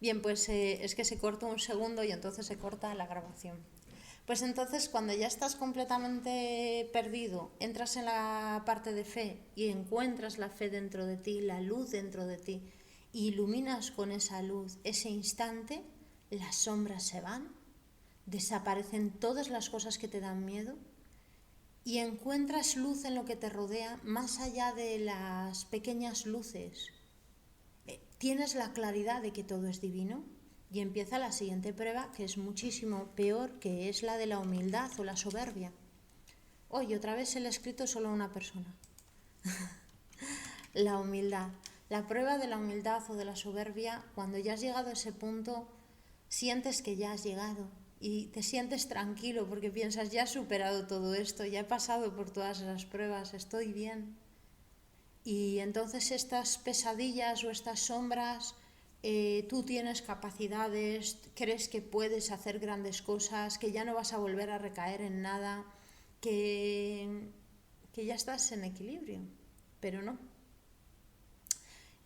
Bien, pues es que se cortó un segundo y entonces se corta la grabación. Pues entonces cuando ya estás completamente perdido, entras en la parte de fe y encuentras la fe dentro de ti, la luz dentro de ti, y iluminas con esa luz ese instante, las sombras se van, desaparecen todas las cosas que te dan miedo y encuentras luz en lo que te rodea más allá de las pequeñas luces. Tienes la claridad de que todo es divino y empieza la siguiente prueba, que es muchísimo peor, que es la de la humildad o la soberbia. Hoy otra vez se le ha escrito solo a una persona. La humildad. La prueba de la humildad o de la soberbia, cuando ya has llegado a ese punto, sientes que ya has llegado y te sientes tranquilo porque piensas, ya he superado todo esto, ya he pasado por todas esas pruebas, estoy bien. Y entonces estas pesadillas o estas sombras, tú tienes capacidades, crees que puedes hacer grandes cosas, que ya no vas a volver a recaer en nada, que ya estás en equilibrio, pero no.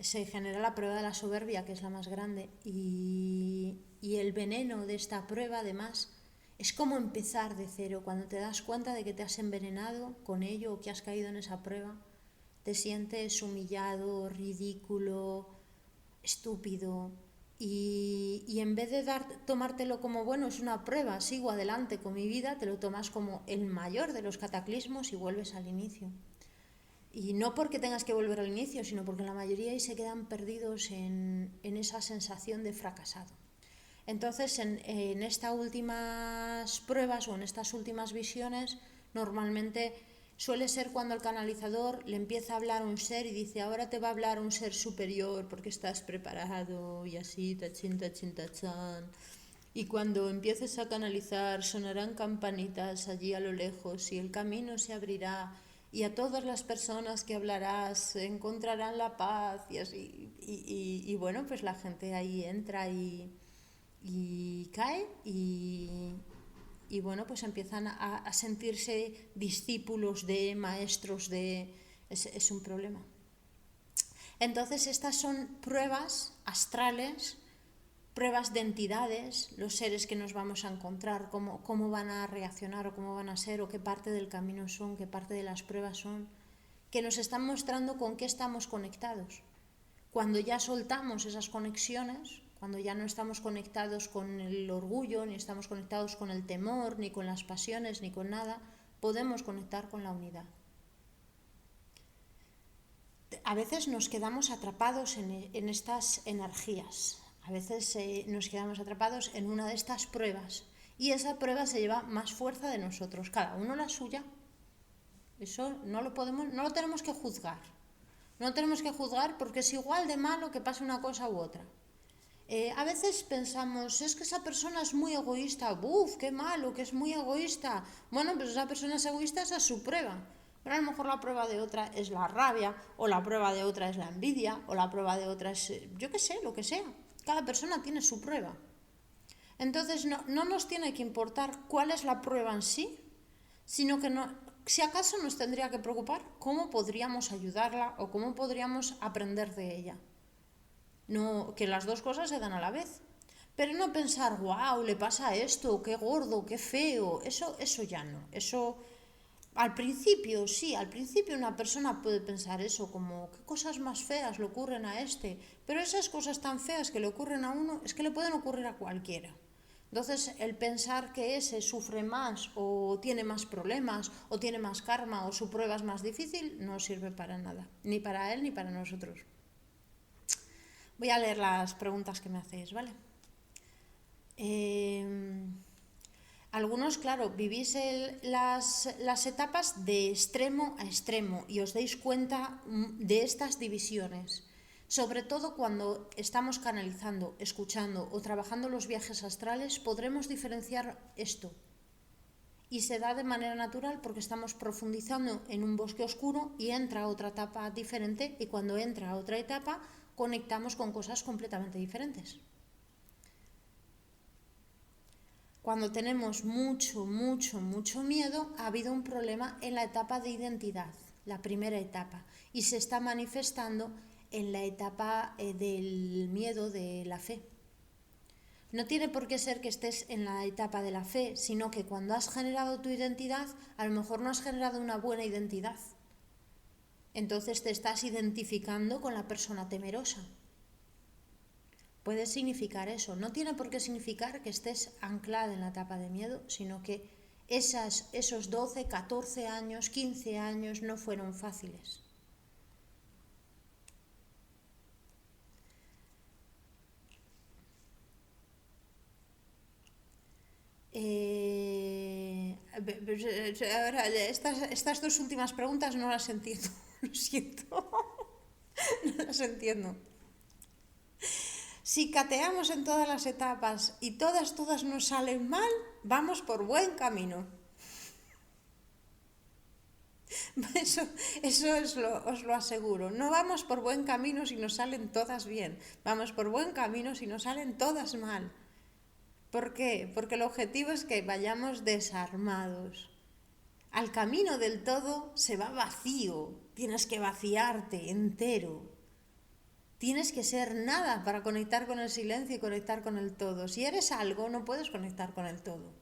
Se genera la prueba de la soberbia, que es la más grande, y el veneno de esta prueba además es como empezar de cero. Cuando te das cuenta de que te has envenenado con ello o que has caído en esa prueba, te sientes humillado, ridículo, estúpido, y en vez de tomártelo como, bueno, es una prueba, sigo adelante con mi vida, te lo tomas como el mayor de los cataclismos y vuelves al inicio. Y no porque tengas que volver al inicio, sino porque la mayoría ahí se quedan perdidos en esa sensación de fracasado. Entonces, en estas últimas pruebas o en estas últimas visiones, normalmente suele ser cuando el canalizador le empieza a hablar a un ser y dice, ahora te va a hablar un ser superior porque estás preparado y así, tachín, tachín, tachán. Y cuando empieces a canalizar sonarán campanitas allí a lo lejos y el camino se abrirá y a todas las personas que hablarás encontrarán la paz y así. Y bueno, pues la gente ahí entra y cae y bueno, pues empiezan a sentirse discípulos de, maestros de... Es un problema. Entonces estas son pruebas astrales, pruebas de entidades, los seres que nos vamos a encontrar, cómo van a reaccionar o cómo van a ser o qué parte del camino son, qué parte de las pruebas son, que nos están mostrando con qué estamos conectados. Cuando ya soltamos esas conexiones, cuando ya no estamos conectados con el orgullo, ni estamos conectados con el temor, ni con las pasiones, ni con nada, podemos conectar con la unidad. A veces nos quedamos atrapados en estas energías, a veces nos quedamos atrapados en una de estas pruebas y esa prueba se lleva más fuerza de nosotros, cada uno la suya. Eso no lo tenemos que juzgar. No tenemos que juzgar porque es igual de malo que pase una cosa u otra. A veces pensamos, es que esa persona es muy egoísta, ¡buf, qué malo, que es muy egoísta! Bueno, pues esa persona es egoísta, esa es su prueba. Pero a lo mejor la prueba de otra es la rabia, o la prueba de otra es la envidia, o la prueba de otra es, yo qué sé, lo que sea. Cada persona tiene su prueba. Entonces no nos tiene que importar cuál es la prueba en sí, sino que no, si acaso nos tendría que preocupar cómo podríamos ayudarla o cómo podríamos aprender de ella. No, que las dos cosas se dan a la vez. Pero no pensar, wow, le pasa esto, qué gordo, qué feo. Eso ya no. Eso, al principio, sí, al principio una persona puede pensar eso, como qué cosas más feas le ocurren a este. Pero esas cosas tan feas que le ocurren a uno, es que le pueden ocurrir a cualquiera. Entonces, el pensar que ese sufre más o tiene más problemas o tiene más karma o su prueba es más difícil, no sirve para nada. Ni para él ni para nosotros. Voy a leer las preguntas que me hacéis, ¿vale? Algunos, claro, vivís las etapas de extremo a extremo y os dais cuenta de estas divisiones. Sobre todo cuando estamos canalizando, escuchando o trabajando los viajes astrales, podremos diferenciar esto. Y se da de manera natural porque estamos profundizando en un bosque oscuro y entra otra etapa diferente y cuando entra otra etapa conectamos con cosas completamente diferentes. Cuando tenemos mucho miedo, ha habido un problema en la etapa de identidad, la primera etapa, y se está manifestando en la etapa del miedo de la fe. No tiene por qué ser que estés en la etapa de la fe, sino que cuando has generado tu identidad, a lo mejor no has generado una buena identidad. Entonces te estás identificando con la persona temerosa. Puede significar eso. No tiene por qué significar que estés anclada en la etapa de miedo, sino que esos 12, 14 años, 15 años no fueron fáciles. Ahora, estas dos últimas preguntas no las entiendo, lo siento, no las entiendo. Si cateamos en todas las etapas y todas nos salen mal, vamos por buen camino. Eso os lo aseguro. No vamos por buen camino si nos salen todas bien. Vamos por buen camino si nos salen todas mal. ¿Por qué? Porque el objetivo es que vayamos desarmados. Al camino del todo se va vacío. Tienes que vaciarte entero. Tienes que ser nada para conectar con el silencio y conectar con el todo. Si eres algo, no puedes conectar con el todo.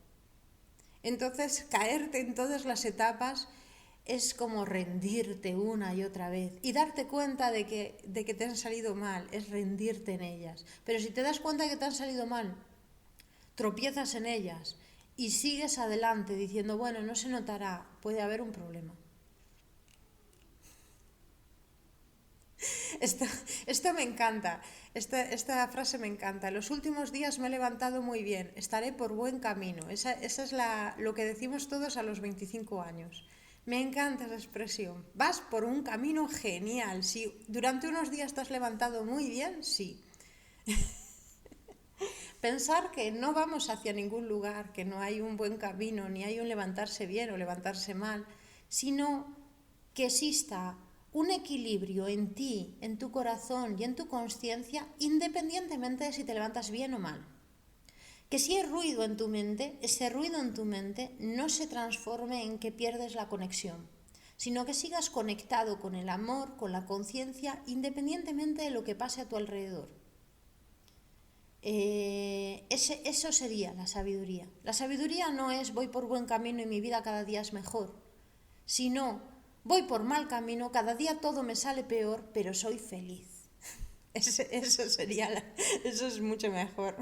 Entonces, caerte en todas las etapas es como rendirte una y otra vez y darte cuenta de que te han salido mal, es rendirte en ellas. Pero si te das cuenta de que te han salido mal, tropiezas en ellas y sigues adelante diciendo, bueno, no se notará, puede haber un problema. Esto me encanta, esta frase me encanta. En los últimos días me he levantado muy bien, estaré por buen camino. Esa es lo que decimos todos a los 25 años. Me encanta esa expresión. Vas por un camino genial. Si durante unos días te has levantado muy bien, sí. Pensar que no vamos hacia ningún lugar, que no hay un buen camino, ni hay un levantarse bien o levantarse mal, sino que exista un equilibrio en ti, en tu corazón y en tu conciencia, independientemente de si te levantas bien o mal. Que si hay ruido en tu mente, ese ruido en tu mente no se transforme en que pierdes la conexión, sino que sigas conectado con el amor, con la conciencia, independientemente de lo que pase a tu alrededor. Eso sería la sabiduría. La sabiduría no es voy por buen camino y mi vida cada día es mejor, sino voy por mal camino, cada día todo me sale peor, pero soy feliz. Eso es mucho mejor.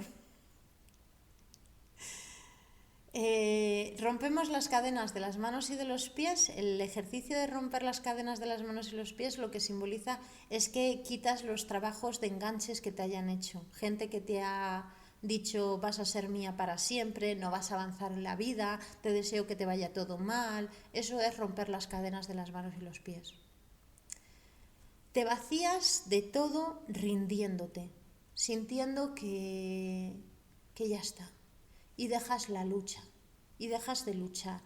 Rompemos las cadenas de las manos y de los pies. El ejercicio de romper las cadenas de las manos y los pies lo que simboliza es que quitas los trabajos de enganches que te hayan hecho. Gente que te ha dicho vas a ser mía para siempre, no vas a avanzar en la vida, te deseo que te vaya todo mal. Eso es romper las cadenas de las manos y los pies. Te vacías de todo rindiéndote, sintiendo que ya está. Y dejas la lucha, y dejas de luchar.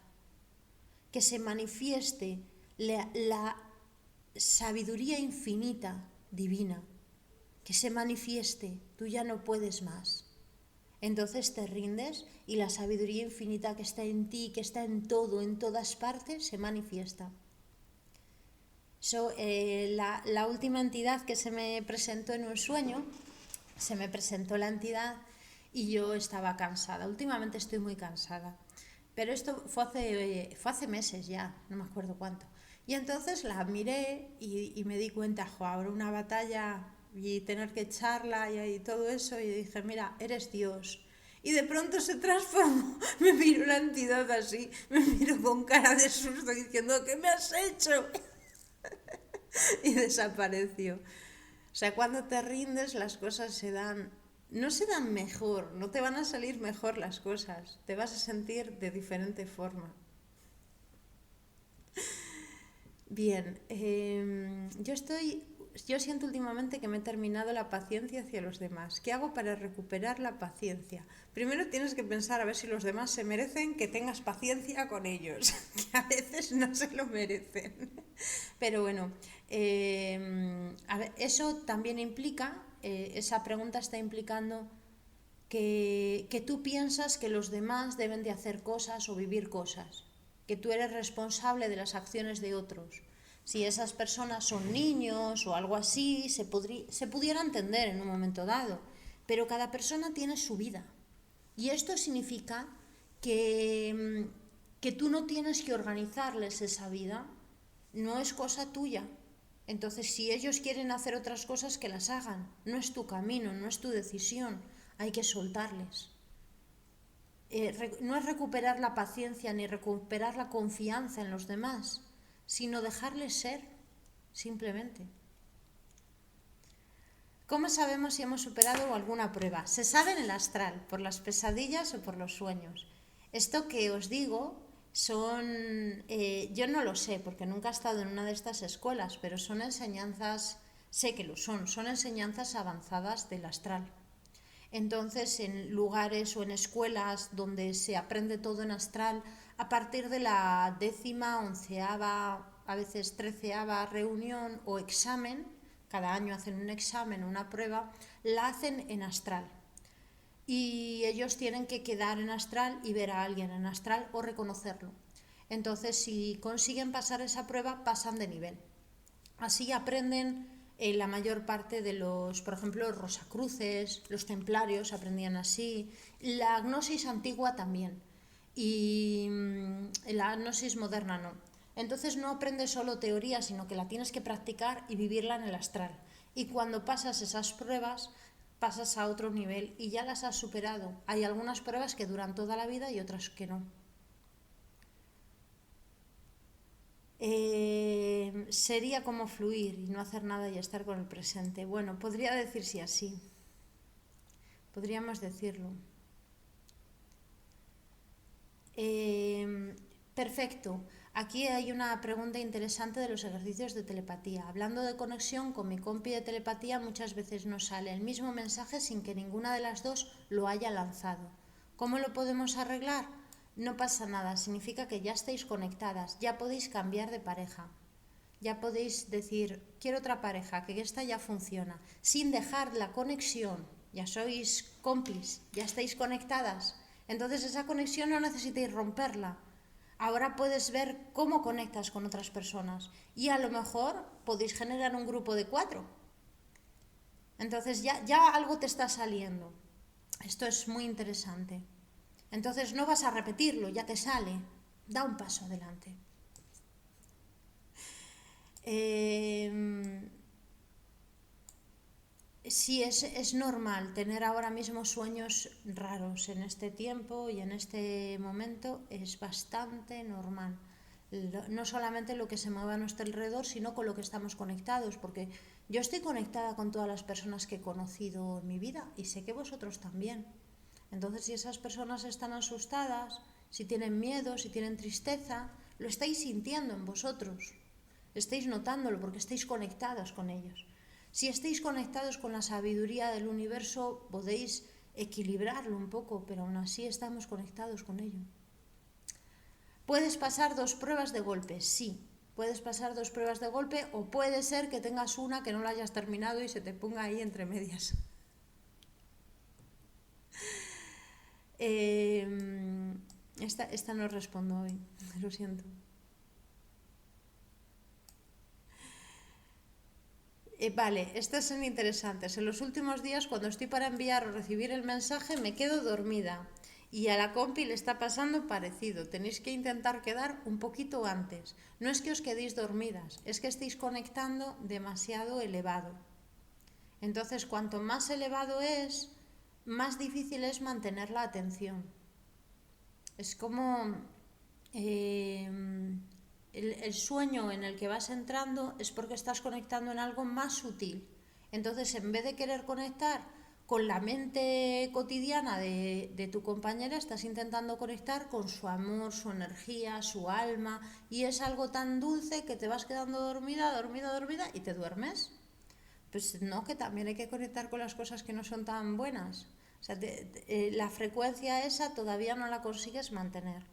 Que se manifieste la sabiduría infinita, divina. Que se manifieste, tú ya no puedes más. Entonces te rindes y la sabiduría infinita que está en ti, que está en todo, en todas partes, se manifiesta. La última entidad que se me presentó en un sueño, se me presentó la entidad y yo estaba cansada. Últimamente estoy muy cansada, pero esto fue hace meses ya, no me acuerdo cuánto. Y entonces la miré y me di cuenta, ahora una batalla y tener que echarla y todo eso, y dije, mira, eres Dios. Y de pronto se transformó, me miró la entidad así, me miró con cara de susto diciendo, ¿qué me has hecho? Y desapareció. O sea, cuando te rindes las cosas no se dan mejor, no te van a salir mejor las cosas, te vas a sentir de diferente forma. Bien, yo siento últimamente que me he terminado la paciencia hacia los demás. ¿Qué hago para recuperar la paciencia? Primero tienes que pensar a ver si los demás se merecen que tengas paciencia con ellos, que a veces no se lo merecen. Pero bueno, a ver, eso también implica, esa pregunta está implicando que tú piensas que los demás deben de hacer cosas o vivir cosas, que tú eres responsable de las acciones de otros. Si esas personas son niños o algo así, se pudiera entender en un momento dado. pero cada persona tiene su vida. Y esto significa que tú no tienes que organizarles esa vida, no es cosa tuya. Entonces, si ellos quieren hacer otras cosas, que las hagan. No es tu camino, no es tu decisión, hay que soltarles. No es recuperar la paciencia ni recuperar la confianza en los demás, sino dejarles ser, simplemente. ¿Cómo sabemos si hemos superado alguna prueba? Se sabe en el astral, por las pesadillas o por los sueños. Esto que os digo yo no lo sé porque nunca he estado en una de estas escuelas, pero son enseñanzas, sé que lo son enseñanzas avanzadas del astral. Entonces, en lugares o en escuelas donde se aprende todo en astral, a partir de la 10ª, 11ª, a veces 13ª reunión o examen, cada año hacen un examen, una prueba, la hacen en astral. Y ellos tienen que quedar en astral y ver a alguien en astral o reconocerlo. Entonces, si consiguen pasar esa prueba, pasan de nivel. Así aprenden la mayor parte de por ejemplo, los rosacruces, los templarios aprendían así, la gnosis antigua también, y la gnosis moderna no. Entonces no aprendes solo teoría, sino que la tienes que practicar y vivirla en el astral. Y cuando pasas esas pruebas, pasas a otro nivel y ya las has superado. Hay algunas pruebas que duran toda la vida y otras que no. Sería como fluir y no hacer nada y estar con el presente. Bueno, podría decirse así. Podríamos decirlo. Perfecto. Aquí hay una pregunta interesante de los ejercicios de telepatía. Hablando de conexión, con mi compi de telepatía muchas veces nos sale el mismo mensaje sin que ninguna de las dos lo haya lanzado. ¿Cómo lo podemos arreglar? No pasa nada, significa que ya estáis conectadas, ya podéis cambiar de pareja. Ya podéis decir, quiero otra pareja, que esta ya funciona, sin dejar la conexión. Ya sois cómplices, ya estáis conectadas. Entonces esa conexión no necesitáis romperla. Ahora puedes ver cómo conectas con otras personas y a lo mejor podéis generar un grupo de 4. Entonces ya algo te está saliendo. Esto es muy interesante. Entonces no vas a repetirlo, ya te sale. Da un paso adelante. Sí, es normal tener ahora mismo sueños raros en este tiempo y en este momento, es bastante normal. No solamente lo que se mueve a nuestro alrededor, sino con lo que estamos conectados, porque yo estoy conectada con todas las personas que he conocido en mi vida y sé que vosotros también. Entonces, si esas personas están asustadas, si tienen miedo, si tienen tristeza, lo estáis sintiendo en vosotros. Estáis notándolo porque estáis conectados con ellos. Si estáis conectados con la sabiduría del universo, podéis equilibrarlo un poco, pero aún así estamos conectados con ello. ¿Puedes pasar 2 pruebas de golpe? Sí, puedes pasar 2 pruebas de golpe, o puede ser que tengas una que no la hayas terminado y se te ponga ahí entre medias. Esta no respondo hoy, lo siento. Vale, estas son interesantes. En los últimos días, cuando estoy para enviar o recibir el mensaje, me quedo dormida. Y a la compi le está pasando parecido. Tenéis que intentar quedar un poquito antes. No es que os quedéis dormidas, es que estéis conectando demasiado elevado. Entonces, cuanto más elevado es, más difícil es mantener la atención. Es como el sueño en el que vas entrando es porque estás conectando en algo más sutil. Entonces, en vez de querer conectar con la mente cotidiana de tu compañera, estás intentando conectar con su amor, su energía, su alma, y es algo tan dulce que te vas quedando dormida y te duermes. Pues no, que también hay que conectar con las cosas que no son tan buenas. O sea, la frecuencia esa todavía no la consigues mantener.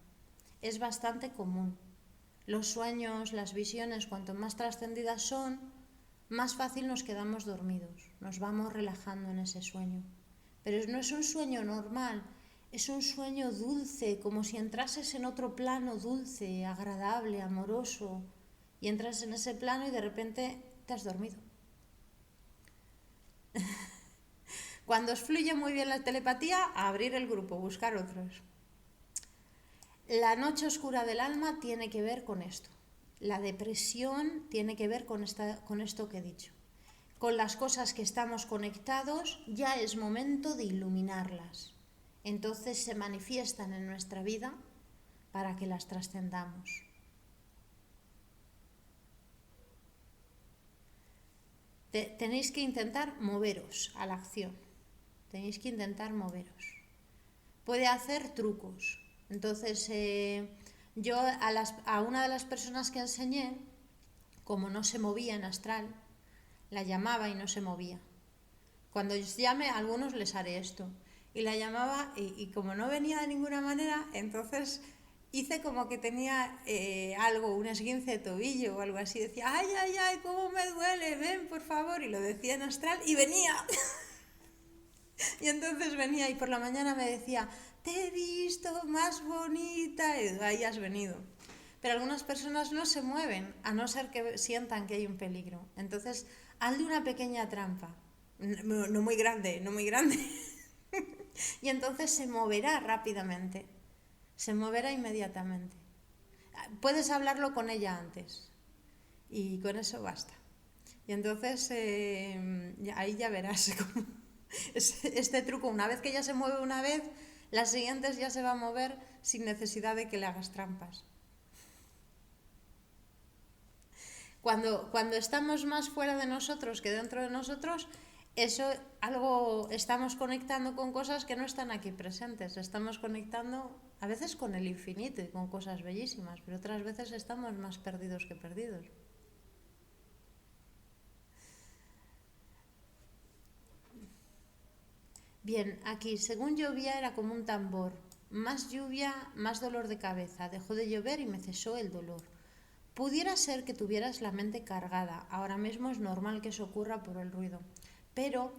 Es bastante común. Los sueños, las visiones, cuanto más trascendidas son, más fácil nos quedamos dormidos, nos vamos relajando en ese sueño. Pero no es un sueño normal, es un sueño dulce, como si entrases en otro plano dulce, agradable, amoroso, y entras en ese plano y de repente te has dormido. Cuando os fluye muy bien la telepatía, abrir el grupo, buscar otros. La noche oscura del alma tiene que ver con esto. La depresión tiene que ver con esto que he dicho. Con las cosas que estamos conectados ya es momento de iluminarlas. Entonces se manifiestan en nuestra vida para que las trascendamos. Tenéis que intentar moveros a la acción. Tenéis que intentar moveros. Puede hacer trucos. Entonces, yo a una de las personas que enseñé, como no se movía en astral, la llamaba y no se movía. Cuando os llame, a algunos les haré esto. Y la llamaba y como no venía de ninguna manera, entonces hice como que tenía algo, un esguince de tobillo o algo así. Decía, ay, ay, ay, cómo me duele, ven, por favor. Y lo decía en astral y venía. Y entonces venía y por la mañana me decía, te he visto más bonita. Y ahí has venido. Pero algunas personas no se mueven, a no ser que sientan que hay un peligro. Entonces, hazle una pequeña trampa. No muy grande, no muy grande. Y entonces se moverá rápidamente. Se moverá inmediatamente. Puedes hablarlo con ella antes. Y con eso basta. Y entonces ahí ya verás cómo este truco, una vez que ya se mueve una vez, las siguientes ya se va a mover sin necesidad de que le hagas trampas. Cuando estamos más fuera de nosotros que dentro de nosotros, estamos conectando con cosas que no están aquí presentes. Estamos conectando a veces con el infinito y con cosas bellísimas, pero otras veces estamos más perdidos que perdidos. Bien, aquí, según llovía era como un tambor. Más lluvia, más dolor de cabeza. Dejó de llover y me cesó el dolor. Pudiera ser que tuvieras la mente cargada. Ahora mismo es normal que eso ocurra por el ruido. Pero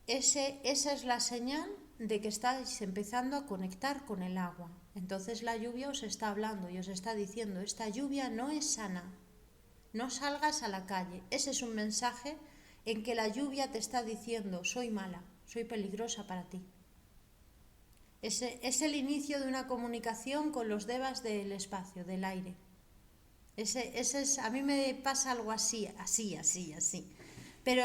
esa es la señal de que estáis empezando a conectar con el agua. Entonces la lluvia os está hablando y os está diciendo, esta lluvia no es sana. No salgas a la calle. Ese es un mensaje en que la lluvia te está diciendo, soy mala, soy peligrosa para ti. Es el inicio de una comunicación con los devas del espacio, del aire. A mí me pasa algo así. Pero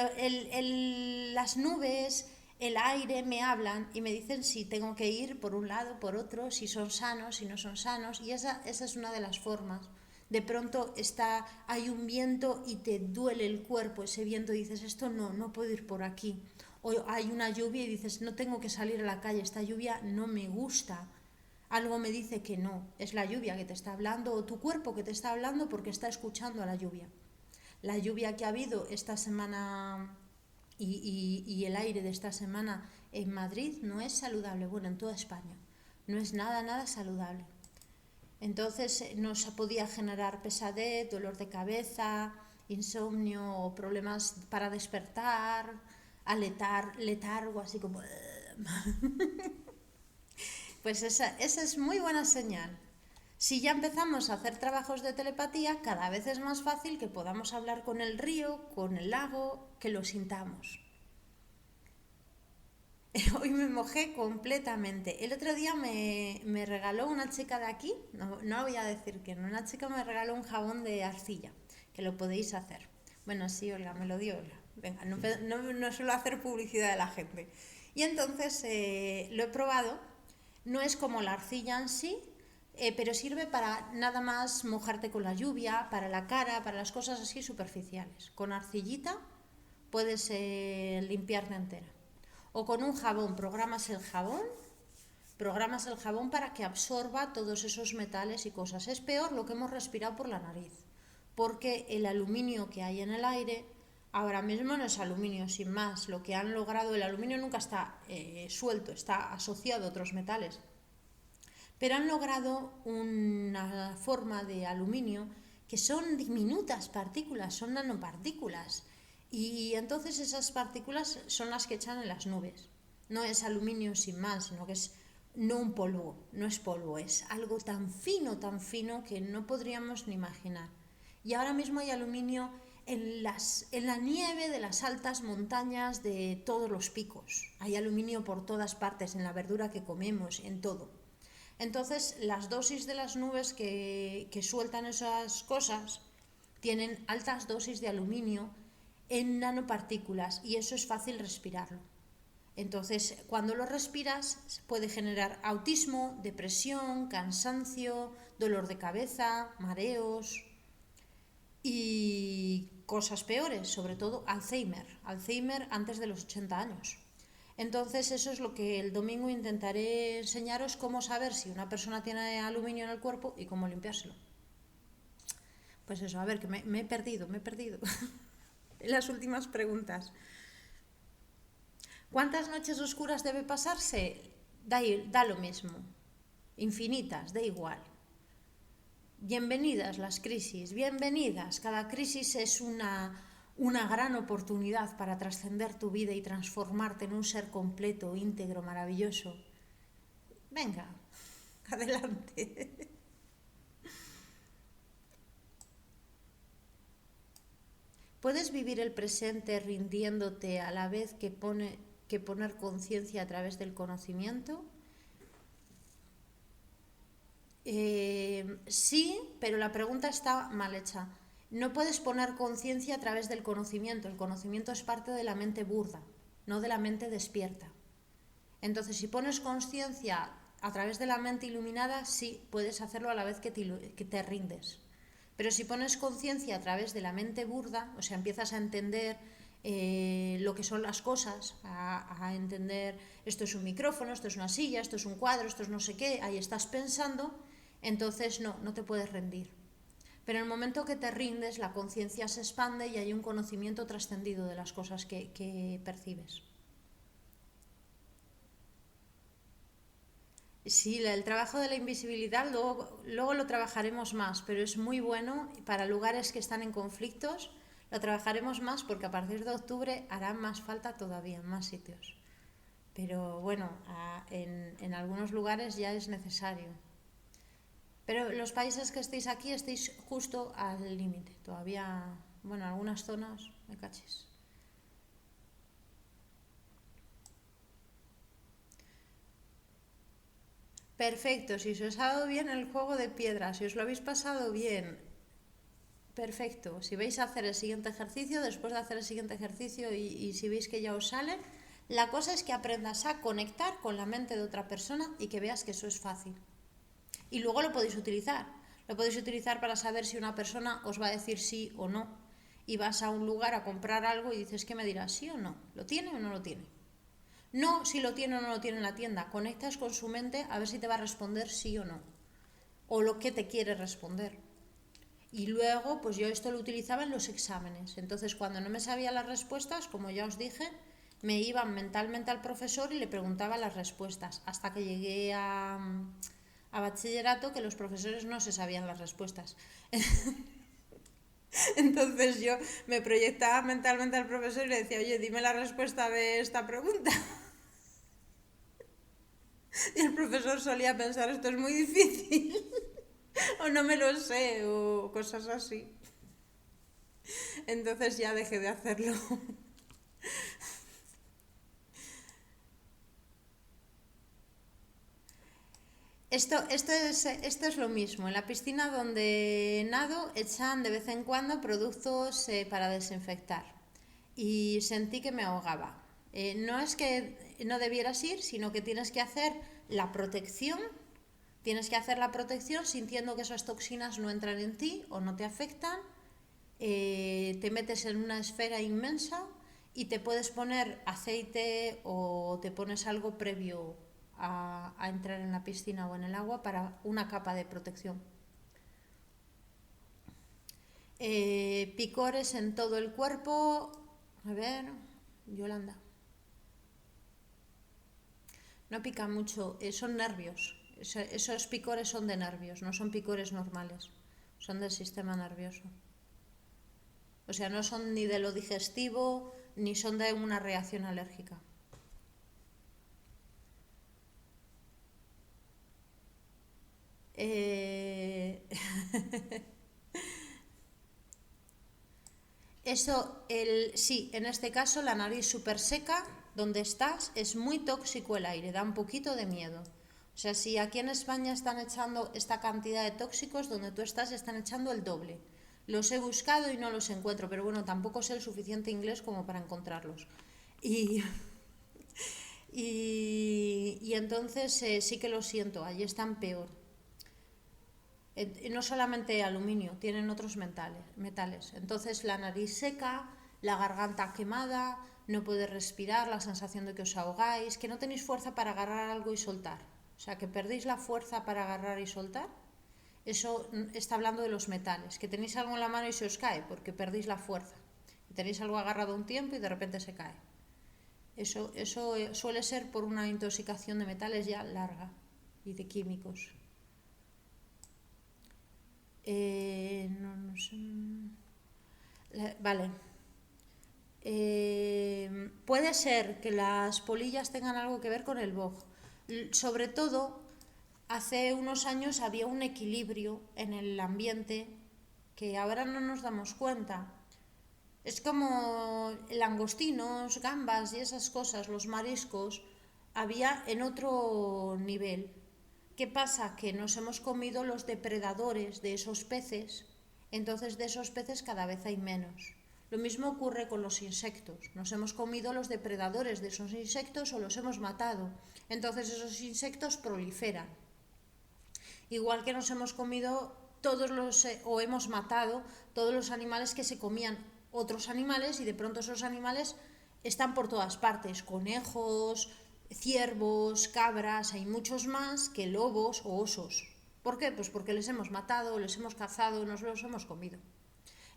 las nubes, el aire me hablan y me dicen si tengo que ir por un lado, por otro, si son sanos, si no son sanos. Y esa es una de las formas. De pronto hay un viento y te duele el cuerpo, ese viento, y dices, esto no puedo ir por aquí. O hay una lluvia y dices, no tengo que salir a la calle, esta lluvia no me gusta. Algo me dice que no, es la lluvia que te está hablando o tu cuerpo que te está hablando porque está escuchando a la lluvia. La lluvia que ha habido esta semana y el aire de esta semana en Madrid no es saludable, bueno, en toda España, no es nada saludable. Entonces nos podía generar pesadez, dolor de cabeza, insomnio o problemas para despertar, letargo, así como... Pues esa es muy buena señal. Si ya empezamos a hacer trabajos de telepatía, cada vez es más fácil que podamos hablar con el río, con el lago, que lo sintamos. Hoy me mojé completamente. El otro día me regaló una chica de aquí, no voy a decir quién, una chica me regaló un jabón de arcilla, que lo podéis hacer. Bueno, sí, Olga, me lo dio Olga. Venga, no suelo hacer publicidad de la gente. Y entonces lo he probado. No es como la arcilla en sí, pero sirve para nada más mojarte con la lluvia, para la cara, para las cosas así superficiales. Con arcillita puedes limpiarte entera. O con un jabón, programas el jabón para que absorba todos esos metales y cosas. Es peor lo que hemos respirado por la nariz, porque el aluminio que hay en el aire ahora mismo no es aluminio, sin más. Lo que han logrado, el aluminio nunca está suelto, está asociado a otros metales. Pero han logrado una forma de aluminio que son diminutas partículas, son nanopartículas. Y entonces esas partículas son las que echan en las nubes. No es aluminio sin más, sino que es no un polvo, no es polvo, es algo tan fino que no podríamos ni imaginar. Y ahora mismo hay aluminio en la nieve de las altas montañas de todos los picos. Hay aluminio por todas partes, en la verdura que comemos, en todo. Entonces, las dosis de las nubes que sueltan esas cosas tienen altas dosis de aluminio en nanopartículas y eso es fácil respirarlo. Entonces, cuando lo respiras, puede generar autismo, depresión, cansancio, dolor de cabeza, mareos y cosas peores, sobre todo Alzheimer antes de los 80 años. Entonces, eso es lo que el domingo intentaré enseñaros, cómo saber si una persona tiene aluminio en el cuerpo y cómo limpiárselo. Pues eso, a ver, que me he perdido. En las últimas preguntas. ¿Cuántas noches oscuras debe pasarse? Da lo mismo. Infinitas, da igual. Bienvenidas las crisis, bienvenidas. Cada crisis es una gran oportunidad para trascender tu vida y transformarte en un ser completo, íntegro, maravilloso. Venga, adelante. ¿Puedes vivir el presente rindiéndote a la vez que poner conciencia a través del conocimiento? Sí, pero la pregunta está mal hecha. No puedes poner conciencia a través del conocimiento. El conocimiento es parte de la mente burda, no de la mente despierta. Entonces, si pones conciencia a través de la mente iluminada, sí, puedes hacerlo a la vez que te rindes. Pero si pones conciencia a través de la mente burda, o sea, empiezas a entender lo que son las cosas, a entender esto es un micrófono, esto es una silla, esto es un cuadro, esto es no sé qué, ahí estás pensando, entonces no te puedes rendir. Pero en el momento que te rindes, la conciencia se expande y hay un conocimiento trascendido de las cosas que percibes. Sí, el trabajo de la invisibilidad luego lo trabajaremos más, pero es muy bueno para lugares que están en conflictos. Lo trabajaremos más porque a partir de octubre hará más falta todavía en más sitios. Pero bueno, en algunos lugares ya es necesario. Pero los países que estéis aquí estáis justo al límite. Todavía, bueno, en algunas zonas me cachis. Perfecto, si os ha dado bien el juego de piedras, si os lo habéis pasado bien, perfecto. Si vais a hacer el siguiente ejercicio, después de hacer el siguiente ejercicio y si veis que ya os sale, la cosa es que aprendas a conectar con la mente de otra persona y que veas que eso es fácil. Y luego lo podéis utilizar. Lo podéis utilizar para saber si una persona os va a decir sí o no. Y vas a un lugar a comprar algo y dices, ¿qué me dirás? ¿Sí o no? ¿Lo tiene o no lo tiene? No si lo tiene o no lo tiene en la tienda. Conectas con su mente a ver si te va a responder sí o no. O lo que te quiere responder. Y luego, pues yo esto lo utilizaba en los exámenes. Entonces, cuando no me sabía las respuestas, como ya os dije, me iba mentalmente al profesor y le preguntaba las respuestas. Hasta que llegué a bachillerato, que los profesores no se sabían las respuestas. Entonces yo me proyectaba mentalmente al profesor y le decía, oye, dime la respuesta de esta pregunta. Y el profesor solía pensar, esto es muy difícil, o no me lo sé, o cosas así. Entonces ya dejé de hacerlo. Esto es lo mismo. En la piscina donde nado echan de vez en cuando productos para desinfectar. Y sentí que me ahogaba. No es que no debieras ir, sino que tienes que hacer la protección. Tienes que hacer la protección sintiendo que esas toxinas no entran en ti o no te afectan. Te metes en una esfera inmensa y te puedes poner aceite o te pones algo previo a entrar en la piscina o en el agua para una capa de protección. Picores en todo el cuerpo. A ver, Yolanda. No pica mucho, son nervios. Esos picores son de nervios, no son picores normales. Son del sistema nervioso. O sea, no son ni de lo digestivo ni son de una reacción alérgica. Sí, en este caso la nariz súper seca, donde estás, es muy tóxico el aire, da un poquito de miedo. O sea, si aquí en España están echando esta cantidad de tóxicos, donde tú estás están echando el doble. Los he buscado y no los encuentro, pero bueno, tampoco sé el suficiente inglés como para encontrarlos. Y, y entonces sí que lo siento, allí están peor. No solamente aluminio, tienen otros metales. Entonces la nariz seca, la garganta quemada, no poder respirar, la sensación de que os ahogáis, que no tenéis fuerza para agarrar algo y soltar. O sea, que perdéis la fuerza para agarrar y soltar. Eso está hablando de los metales, que tenéis algo en la mano y se os cae porque perdéis la fuerza. Tenéis algo agarrado un tiempo y de repente se cae. Eso suele ser por una intoxicación de metales ya larga y de químicos. No sé. Vale. Puede ser que las polillas tengan algo que ver con el boj. Sobre todo, hace unos años había un equilibrio en el ambiente que ahora no nos damos cuenta. Es como langostinos, gambas y esas cosas, los mariscos, había en otro nivel. ¿Qué pasa? Que nos hemos comido los depredadores de esos peces, entonces de esos peces cada vez hay menos. Lo mismo ocurre con los insectos. Nos hemos comido los depredadores de esos insectos o los hemos matado. Entonces esos insectos proliferan. Igual que nos hemos comido o hemos matado todos los animales que se comían otros animales y de pronto esos animales están por todas partes. Conejos, ciervos, cabras, hay muchos más que lobos o osos. ¿Por qué? Pues porque les hemos matado, les hemos cazado, nos los hemos comido.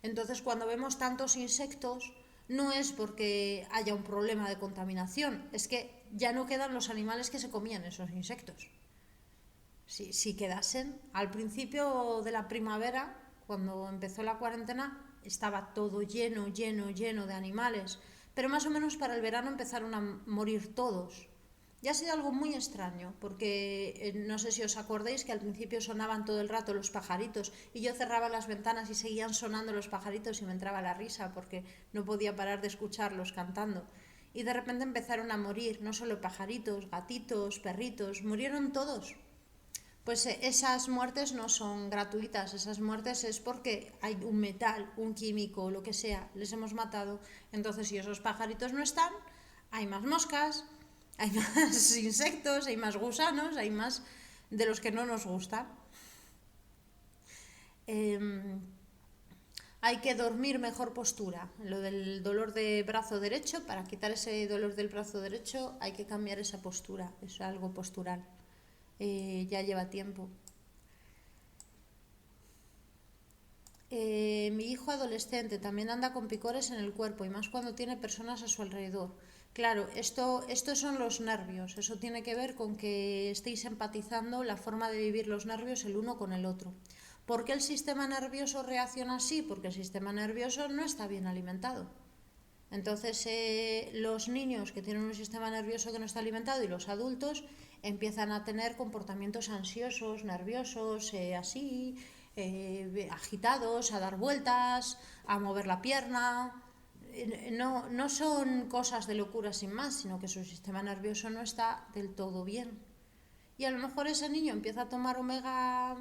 Entonces, cuando vemos tantos insectos, no es porque haya un problema de contaminación, es que ya no quedan los animales que se comían esos insectos. Si quedasen, al principio de la primavera, cuando empezó la cuarentena, estaba todo lleno, lleno, lleno de animales, pero más o menos para el verano empezaron a morir todos. Y ha sido algo muy extraño, porque no sé si os acordáis que al principio sonaban todo el rato los pajaritos y yo cerraba las ventanas y seguían sonando los pajaritos y me entraba la risa porque no podía parar de escucharlos cantando. Y de repente empezaron a morir, no solo pajaritos, gatitos, perritos, murieron todos. Pues esas muertes no son gratuitas, esas muertes es porque hay un metal, un químico, lo que sea, les hemos matado. Entonces, si esos pajaritos no están, hay más moscas, hay más insectos, hay más gusanos, hay más de los que no nos gustan. Hay que dormir mejor postura. Lo del dolor de brazo derecho, para quitar ese dolor del brazo derecho hay que cambiar esa postura, es algo postural. Ya lleva tiempo. Mi hijo adolescente también anda con picores en el cuerpo y más cuando tiene personas a su alrededor. Claro, estos son los nervios. Eso tiene que ver con que estéis empatizando la forma de vivir los nervios el uno con el otro. ¿Por qué el sistema nervioso reacciona así? Porque el sistema nervioso no está bien alimentado. Entonces los niños que tienen un sistema nervioso que no está alimentado y los adultos empiezan a tener comportamientos ansiosos, nerviosos, así, agitados, a dar vueltas, a mover la pierna. No son cosas de locura sin más, sino que su sistema nervioso no está del todo bien. Y a lo mejor ese niño empieza a tomar omega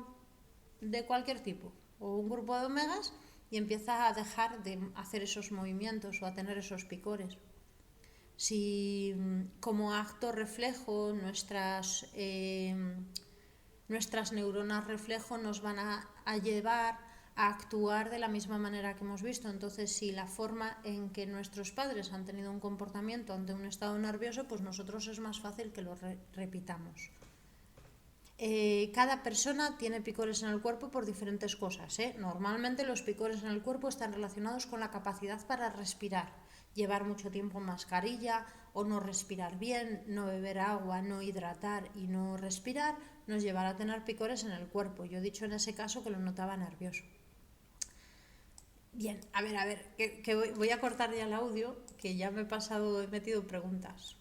de cualquier tipo, o un grupo de omegas, y empieza a dejar de hacer esos movimientos o a tener esos picores. Si como acto reflejo nuestras neuronas reflejo nos van a llevar a actuar de la misma manera que hemos visto. Entonces, si la forma en que nuestros padres han tenido un comportamiento ante un estado nervioso, pues nosotros es más fácil que lo repitamos. Cada persona tiene picores en el cuerpo por diferentes cosas. Normalmente los picores en el cuerpo están relacionados con la capacidad para respirar. Llevar mucho tiempo mascarilla o no respirar bien, no beber agua, no hidratar y no respirar nos llevará a tener picores en el cuerpo. Yo he dicho en ese caso que lo notaba nervioso. Bien, a ver, que voy a cortar ya el audio, que ya he metido preguntas.